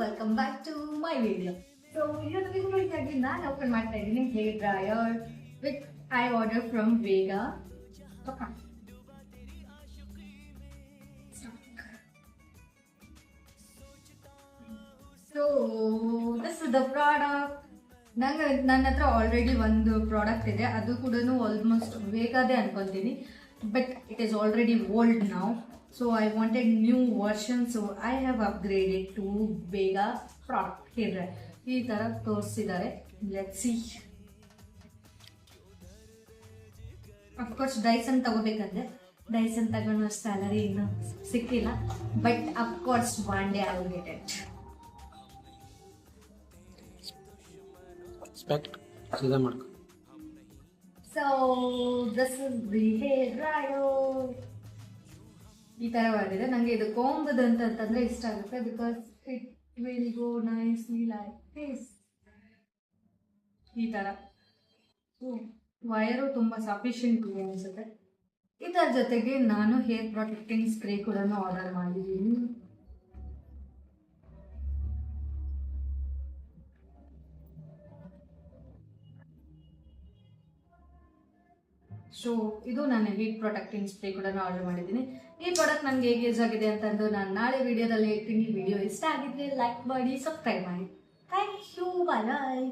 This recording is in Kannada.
Welcome back to my video. So ಇವತ್ತು ವಿಡಿಯೋಗಾಗಿ ನಾನು ಓಪನ್ ಮಾಡ್ತಾ ಇದ್ದೀನಿ hair dryer with I order from Vega. So this is the product. ನನ್ನ ಹತ್ರ ಆಲ್ರೆಡಿ ಒಂದು ಪ್ರಾಡಕ್ಟ್ ಇದೆ, ಅದು ಕೂಡ ಆಲ್ಮೋಸ್ಟ್ ವೇಗಾದೇ ಅನ್ಕೊತೀನಿ, but it is already old now. So I wanted new version, so I have upgraded to Vega product here. ಈ ತರ ತೋರಿಸಿದ್ದಾರೆ. Let's see. ಅಫ್ಕೋರ್ಸ್ ಡೈಸನ್ ತಗೋಬೇಕಂದ್ರೆ ಡೈಸನ್ ತಗೊಳ್ಳೋ ಸ್ಯಾಲರಿ ಇನ್ನೂ ಸಿಕ್ಕಿಲ್ಲ, but of course one day I will get it. So this is the hair dryer. ಈ ತರ ಮಾಡಿದೆ. ನಂಗೆ ಇದು ಕೊಂಬದ್ ಅಂತಂದ್ರೆ ಇಷ್ಟ ಆಗುತ್ತೆ, because it will go nicely like this. ಈ ತರ ವೈರು ತುಂಬಾ ಸಫಿಶಿಯಂಟ್ ಇದೆ ಅನ್ಸುತ್ತೆ. ಇದರ ಜೊತೆಗೆ ನಾನು ಹೇರ್ ಪ್ರೊಟೆಕ್ಟಿಂಗ್ ಸ್ಪ್ರೇ ಕೂಡ ಆರ್ಡರ್ ಮಾಡಿದ್ದೀನಿ. ಸೊ ಇದು ನಾನು ಹೀಟ್ ಪ್ರೊಟೆಕ್ಟಿಂಗ್ ಸ್ಪ್ರೇ ಕೂಡ ಆರ್ಡರ್ ಮಾಡಿದ್ದೀನಿ. ಈ ಪ್ರಾಡಕ್ಟ್ ನನಗೆ ಹೇಗೆ ಯೂಸ್ ಆಗಿದೆ ಅಂತಂದು ನಾನು ನಾಳೆ ವಿಡಿಯೋದಲ್ಲಿ ಹೇಳ್ತೀನಿ. ವಿಡಿಯೋ ಇಷ್ಟ ಆಗಿದ್ರೆ ಲೈಕ್ ಮಾಡಿ, ಸಬ್ಸ್ಕ್ರೈಬ್ ಮಾಡಿ. Thank you, bye.